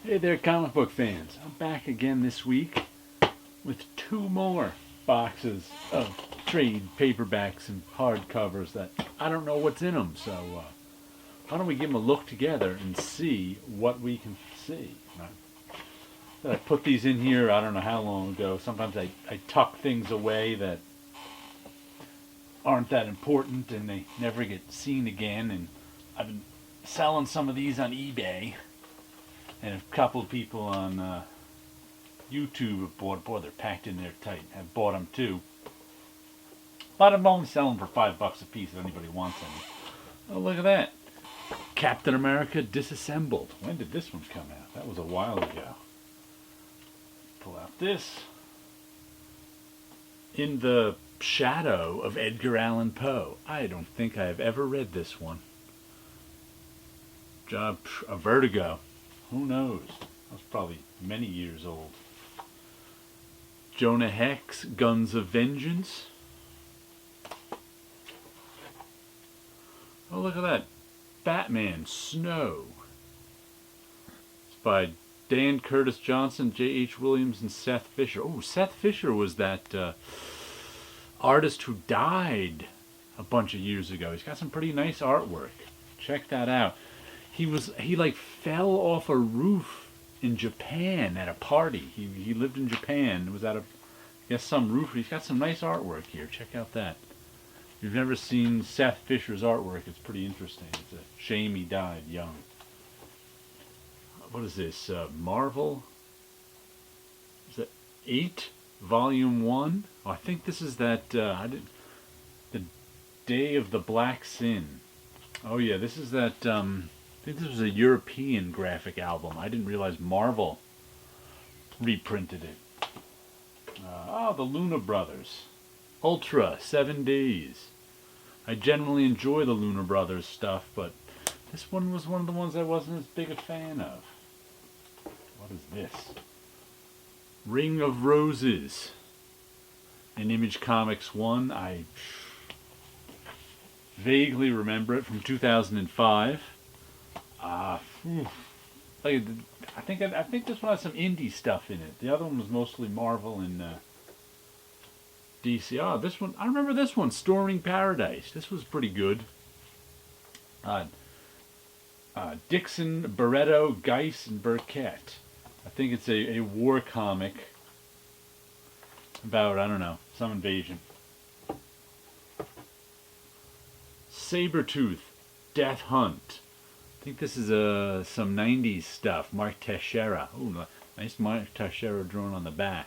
Hey there, comic book fans. I'm back again this week with two more boxes of trade paperbacks and hardcovers that I don't know what's in them. So why don't we give them a look together and see what we can see. I put these in here I don't know how long ago. Sometimes I tuck things away that aren't that important and they never get seen again. And I've been selling some of these on eBay. And a couple of people on YouTube have bought. Boy, they're packed in there tight. Have bought them too. A lot of them only sell them for $5 a piece if anybody wants any. Oh, look at that. Captain America Disassembled. When did this one come out? That was a while ago. Pull out this. In the Shadow of Edgar Allan Poe. I don't think I have ever read this one. A Vertigo. Who knows? That was probably many years old. Jonah Hex, Guns of Vengeance. Oh, look at that. Batman, Snow. It's by Dan Curtis Johnson, J.H. Williams, and Seth Fisher. Oh, Seth Fisher was that artist who died a bunch of years ago. He's got some pretty nice artwork. Check that out. He like fell off a roof in Japan at a party. He lived in Japan. It was at some roof. He's got some nice artwork here. Check out that. If you've never seen Seth Fisher's artwork, it's pretty interesting. It's a shame he died young. What is this? Marvel? Is that 8? Volume 1? Oh, I think this is that, the Day of the Black Sin. Oh yeah, this is that, I think this was a European graphic album. I didn't realize Marvel reprinted it. The Luna Brothers. Ultra, 7 Days. I generally enjoy the Luna Brothers stuff, but this one was one of the ones I wasn't as big a fan of. What is this? Ring of Roses. In Image Comics 1. I vaguely remember it from 2005. I think this one has some indie stuff in it. The other one was mostly Marvel and DC. This one, I remember this one, Storming Paradise. This was pretty good. Dixon, Barreto, Geis, and Burkett. I think it's a war comic about, I don't know, some invasion. Sabretooth, Death Hunt. I think this is some 90s stuff. Mark Teixeira. Ooh, nice Mark Teixeira drawn on the back.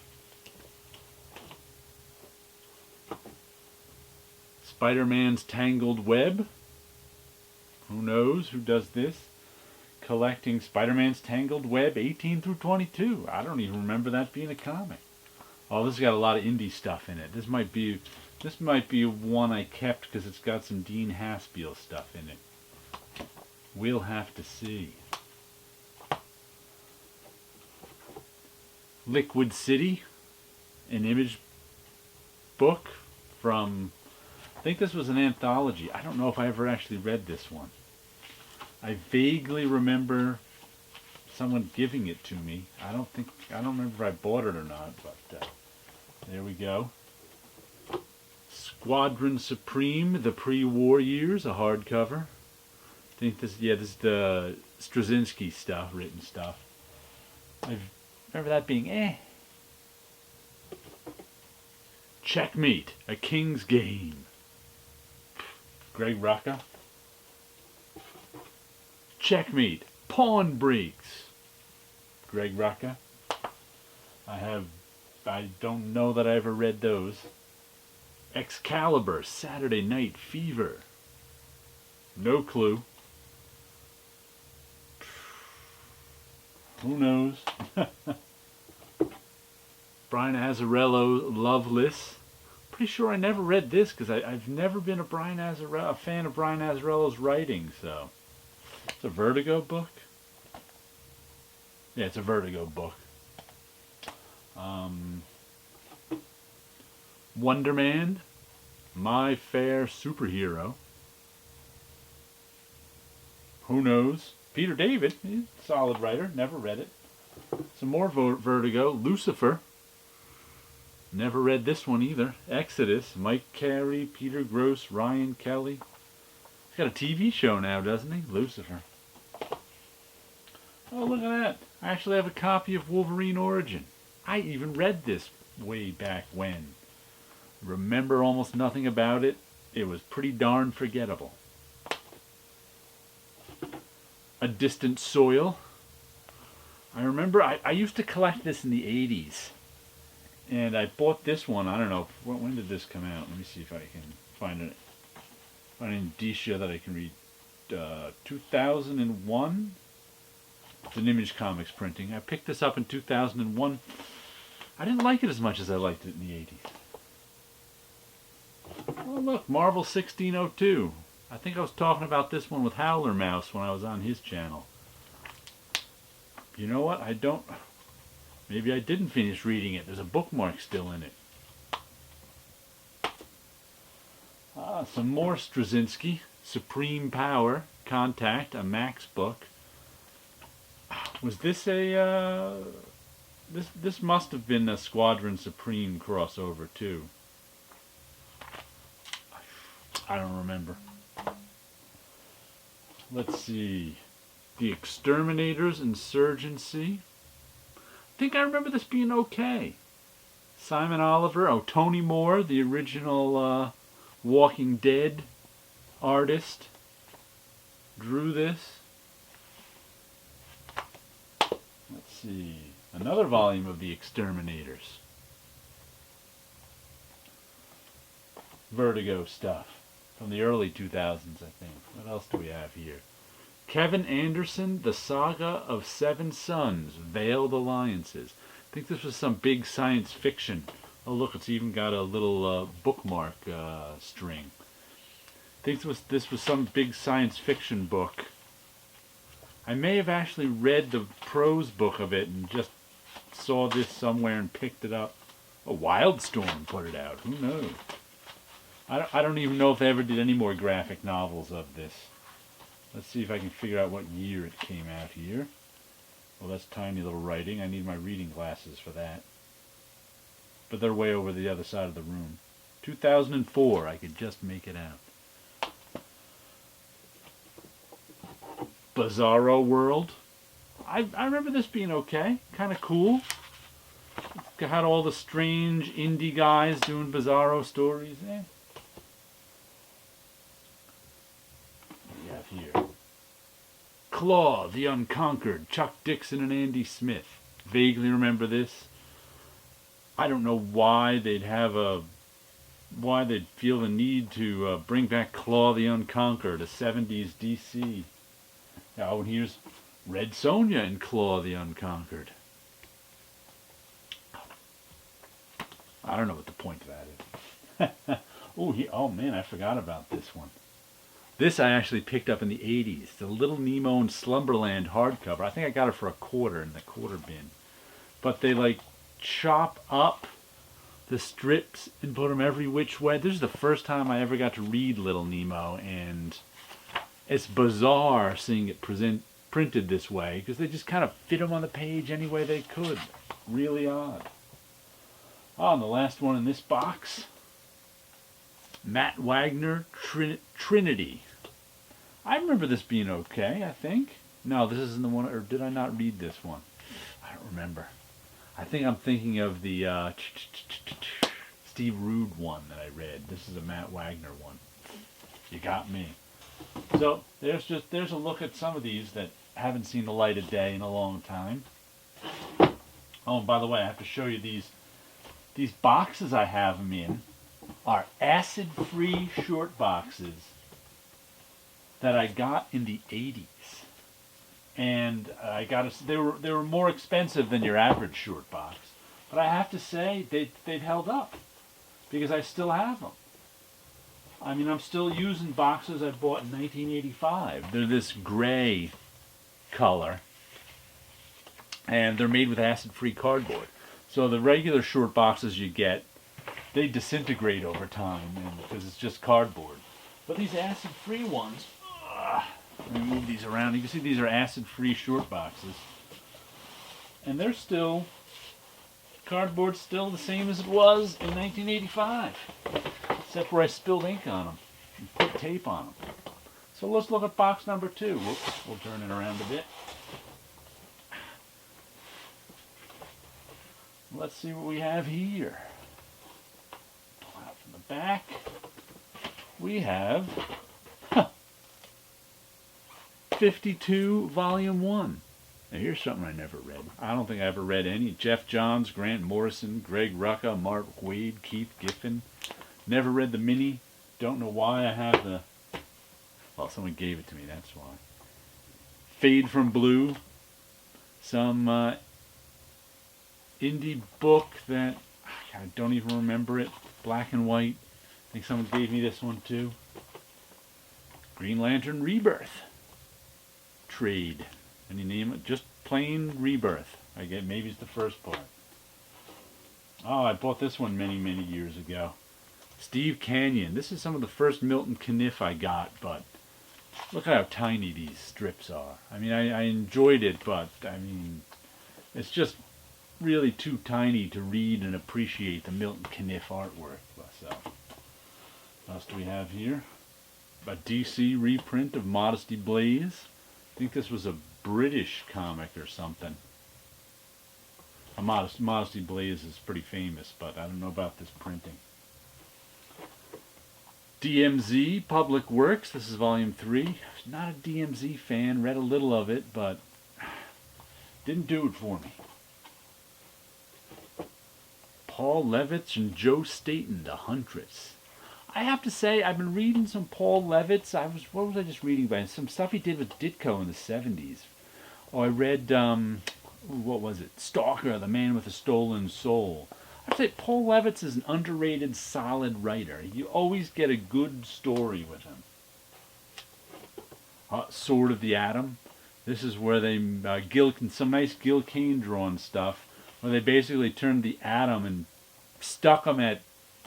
Spider-Man's Tangled Web. Who knows who does this? Collecting Spider-Man's Tangled Web 18 through 22. I don't even remember that being a comic. Oh, this has got a lot of indie stuff in it. This might be one I kept because it's got some Dean Haspiel stuff in it. We'll have to see. Liquid City, an Image book from, I think this was an anthology. I don't know if I ever actually read this one. I vaguely remember someone giving it to me. I don't remember if I bought it or not, but there we go. Squadron Supreme, The Pre-War Years, a hardcover. I think this is the Straczynski stuff, written stuff. I remember that being Checkmate, A King's Game. Greg Rucka. Checkmate, Pawn Breaks. Greg Rucka. I don't know that I ever read those. Excalibur, Saturday Night Fever. No clue. Who knows? Brian Azzarello, Loveless. Pretty sure I never read this because I've never been a fan of Brian Azzarello's writing. So it's a Vertigo book. Yeah, it's a Vertigo book. Wonder Man, My Fair Superhero. Who knows? Peter David, he's a solid writer. Never read it. Some more Vertigo. Lucifer. Never read this one either. Exodus. Mike Carey, Peter Gross, Ryan Kelly. He's got a TV show now, doesn't he? Lucifer. Oh, look at that. I actually have a copy of Wolverine Origin. I even read this way back when. Remember almost nothing about it. It was pretty darn forgettable. A Distant Soil. I remember I used to collect this in the 80s. And I bought this one, I don't know, when did this come out? Let me see if I can find an indicia that I can read. 2001? It's an Image Comics printing. I picked this up in 2001. I didn't like it as much as I liked it in the 80s. Oh look, Marvel 1602. I think I was talking about this one with Howler Mouse when I was on his channel. You know what? Maybe I didn't finish reading it. There's a bookmark still in it. Some more Straczynski. Supreme Power. Contact. A Max book. Was this a... This must have been a Squadron Supreme crossover too. I don't remember. Let's see. The Exterminators Insurgency. I think I remember this being okay. Simon Oliver. Oh, Tony Moore, the original Walking Dead artist, drew this. Let's see. Another volume of The Exterminators. Vertigo stuff from the early 2000s, I think. What else do we have here? Kevin Anderson, The Saga of Seven Sons, Veiled Alliances. I think this was some big science fiction. Oh look, it's even got a little bookmark string. I think this was some big science fiction book. I may have actually read the prose book of it and just saw this somewhere and picked it up. A Wildstorm put it out. Who knows? I don't even know if they ever did any more graphic novels of this. Let's see if I can figure out what year it came out here. Well, that's tiny little writing. I need my reading glasses for that. But they're way over the other side of the room. 2004, I could just make it out. Bizarro World. I remember this being okay. Kind of cool. It had all the strange indie guys doing Bizarro stories. Here. Claw, the Unconquered, Chuck Dixon and Andy Smith. Vaguely remember this. I don't know why they'd feel the need to bring back Claw the Unconquered, a 70s DC. Oh, and here's Red Sonja and Claw the Unconquered. I don't know what the point of that is. Oh man, I forgot about this one. This I actually picked up in the 80s. The Little Nemo and Slumberland hardcover. I think I got it for $0.25 in the quarter bin. But they like chop up the strips and put them every which way. This is the first time I ever got to read Little Nemo, and it's bizarre seeing it printed this way because they just kind of fit them on the page any way they could. Really odd. Oh, and the last one in this box. Matt Wagner, Trinity. I remember this being okay, I think. No, this isn't the one, or did I not read this one? I don't remember. I think I'm thinking of the Steve Rude one that I read. This is a Matt Wagner one. You got me. So there's a look at some of these that haven't seen the light of day in a long time. Oh, and by the way, I have to show you these boxes I have them in. Are acid-free short boxes that I got in the 80s, and they were more expensive than your average short box, but I have to say they've held up because I still have them. I mean, I'm still using boxes I bought in 1985. They're this gray color, and they're made with acid-free cardboard. So the regular short boxes you get, they disintegrate over time because it's just cardboard. But these acid-free ones, let me move these around. You can see these are acid-free short boxes. And they're still, cardboard's still the same as it was in 1985. Except where I spilled ink on them and put tape on them. So let's look at box number 2. Whoops, we'll turn it around a bit. Let's see what we have here. Pull out from the back. We have 52 Volume 1. Now here's something I never read. I don't think I ever read any. Jeff Johns, Grant Morrison, Greg Rucka, Mark Wade, Keith Giffen. Never read the mini. Don't know why I have the... Well, someone gave it to me, that's why. Fade from Blue. Some indie book that... I don't even remember it. Black and white. I think someone gave me this one too. Green Lantern Rebirth. Trade. Any name it? Just plain Rebirth. I get maybe it's the first part. Oh, I bought this one many, many years ago. Steve Canyon. This is some of the first Milton Caniff I got, but look at how tiny these strips are. I mean, I enjoyed it, but I mean, it's just really too tiny to read and appreciate the Milton Caniff artwork. So, what else do we have here? A DC reprint of Modesty Blaze. I think this was a British comic or something. Modesty Blaze is pretty famous, but I don't know about this printing. DMZ Public Works. This is Volume 3. I was not a DMZ fan. Read a little of it, but didn't do it for me. Paul Levitz and Joe Staton, The Huntress. I have to say, I've been reading some Paul Levitz. What was I just reading about? Some stuff he did with Ditko in the 70s. Oh, I read, what was it? Stalker, The Man with a Stolen Soul. I'd say Paul Levitz is an underrated, solid writer. You always get a good story with him. Sword of the Atom. This is where they, some nice Gil Kane drawn stuff, where they basically turned the Atom and stuck him at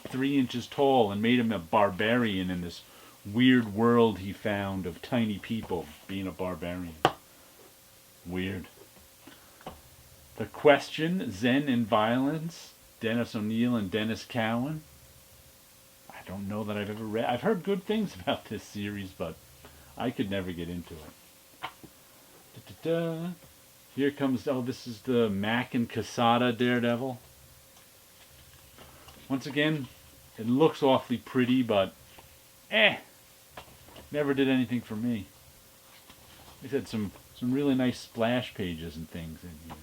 3 inches tall and made him a barbarian in this weird world he found of tiny people being a barbarian. Weird. The Question, Zen and Violence, Dennis O'Neil and Dennis Cowan. I don't know that I've ever read. I've heard good things about this series, but I could never get into it. Da-da-da. Here comes, this is the Mack and Casada Daredevil. Once again, it looks awfully pretty, but never did anything for me. It had some really nice splash pages and things in here.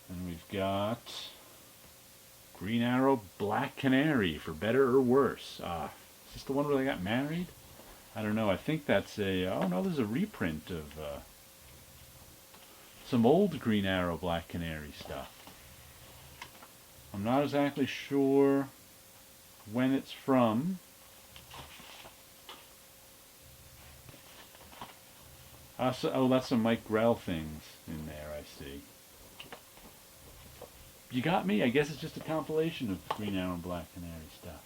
And we've got Green Arrow, Black Canary, For Better or Worse. Is this the one where they got married? I don't know. I think that's oh no, there's a reprint of some old Green Arrow, Black Canary stuff. I'm not exactly sure when it's from. Oh, that's some Mike Grell things in there, I see. You got me? I guess it's just a compilation of Green Arrow and Black Canary stuff.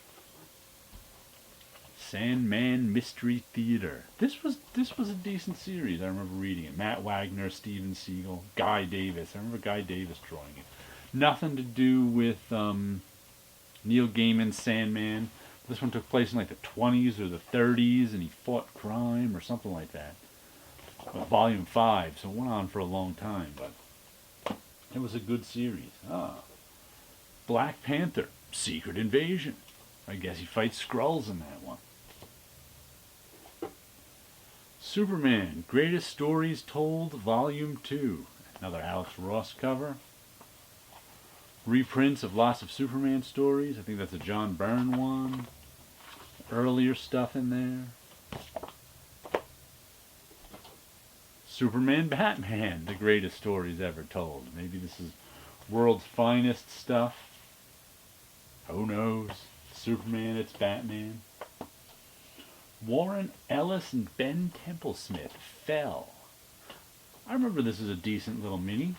Sandman Mystery Theater. This was a decent series. I remember reading it. Matt Wagner, Steven Seagal, Guy Davis. I remember Guy Davis drawing it. Nothing to do with Neil Gaiman's Sandman. This one took place in like the 20s or the 30s, and he fought crime or something like that. Volume 5, so it went on for a long time, but it was a good series. Black Panther, Secret Invasion. I guess he fights Skrulls in that one. Superman, Greatest Stories Told, Volume 2. Another Alex Ross cover. Reprints of lots of Superman stories. I think that's a John Byrne one. Earlier stuff in there. Superman, Batman, the greatest stories ever told. Maybe this is world's finest stuff. Who knows? Superman, it's Batman. Warren Ellis and Ben Templesmith, Fell. I remember this is a decent little mini.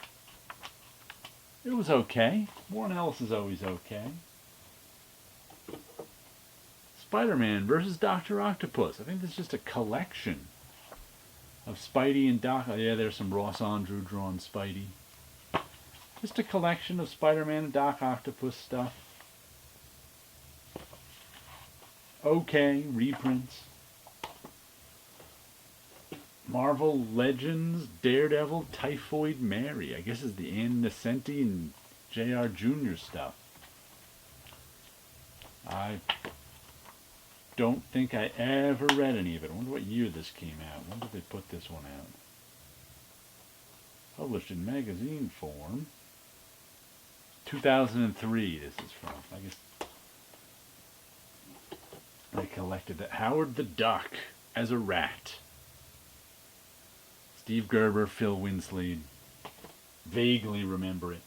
It was okay. Warren Ellis is always okay. Spider-Man versus Dr. Octopus. I think this is just a collection of Spidey and Doc. Oh, yeah, there's some Ross Andru drawn Spidey. Just a collection of Spider-Man and Doc Octopus stuff. Okay, reprints. Marvel Legends, Daredevil, Typhoid Mary. I guess it's the Ann Nesenti and J.R. Jr. stuff. I don't think I ever read any of it. I wonder what year this came out. When did they put this one out? Published in magazine form. 2003 this is from. I guess I collected it. Howard the Duck as a rat. Steve Gerber, Phil Winsley. Vaguely remember it.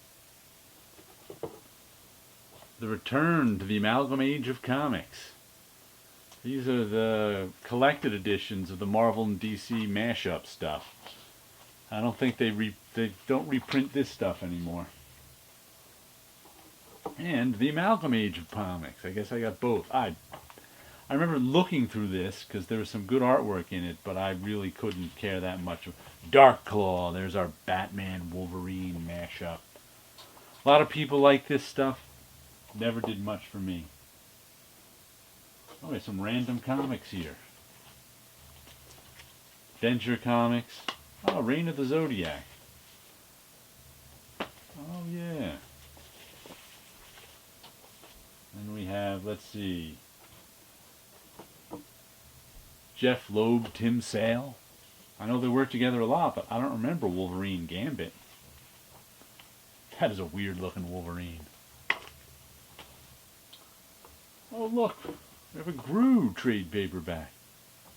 The Return to the Amalgam Age of Comics. These are the collected editions of the Marvel and DC mashup stuff. I don't think they don't reprint this stuff anymore. And the Amalgam Age of Comics. I guess I got both. I remember looking through this because there was some good artwork in it, but I really couldn't care that much. Dark Claw. There's our Batman Wolverine mashup. A lot of people like this stuff. Never did much for me. Oh, there's some random comics here. Venture Comics. Oh, Reign of the Zodiac. Oh, yeah. Then we have, let's see, Jeff Loeb, Tim Sale. I know they work together a lot, but I don't remember Wolverine Gambit. That is a weird looking Wolverine. Oh, look. We have a Gru trade paperback.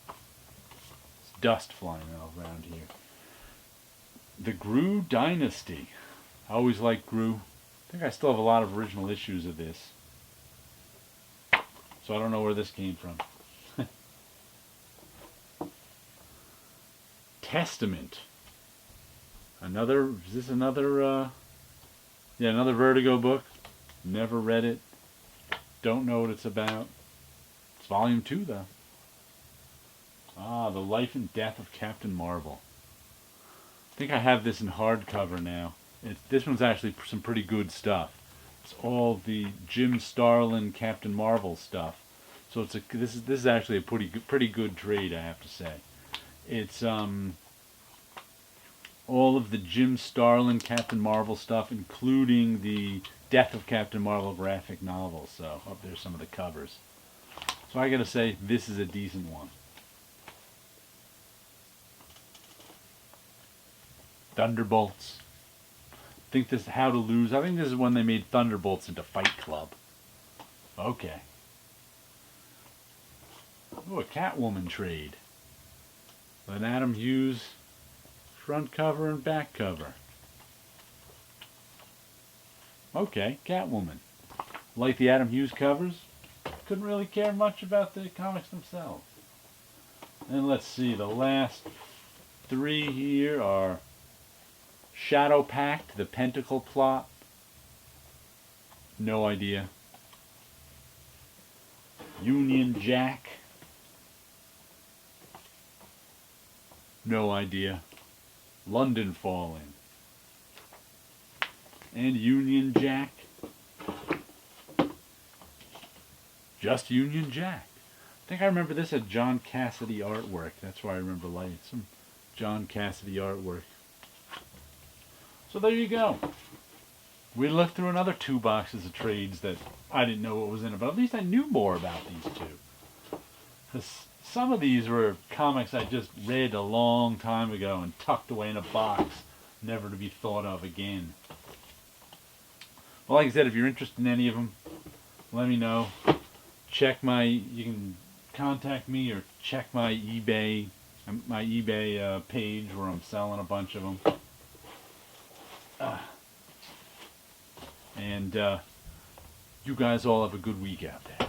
It's dust flying all around here. The Gru Dynasty. I always liked Gru. I think I still have a lot of original issues of this. So I don't know where this came from. Testament. Is this another, yeah, another Vertigo book. Never read it. Don't know what it's about. It's volume 2, though. Ah, The Life and Death of Captain Marvel. I think I have this in hardcover now. This one's actually some pretty good stuff. It's all the Jim Starlin Captain Marvel stuff. So this is actually a pretty good trade, I have to say. It's all of the Jim Starlin Captain Marvel stuff, including the Death of Captain Marvel graphic novel. So up there's some of the covers. So I gotta say, this is a decent one. Thunderbolts. I think this How to Lose. I think this is when they made Thunderbolts into Fight Club. Okay. Oh, a Catwoman trade. With an Adam Hughes front cover and back cover. Okay, Catwoman. Like the Adam Hughes covers. Couldn't really care much about the comics themselves. And let's see, the last 3 here are Shadow Pact, The Pentacle Plot. No idea. Union Jack. No idea. London Falling. And Union Jack. Just Union Jack. I think I remember this had John Cassidy artwork. That's why I remember liking some John Cassidy artwork. So there you go. We looked through another 2 boxes of trades that I didn't know what was in it, but at least I knew more about these two. Because some of these were comics I just read a long time ago and tucked away in a box, never to be thought of again. Well, like I said, if you're interested in any of them, let me know. You can contact me or check my eBay page where I'm selling a bunch of them. And you guys all have a good week out there.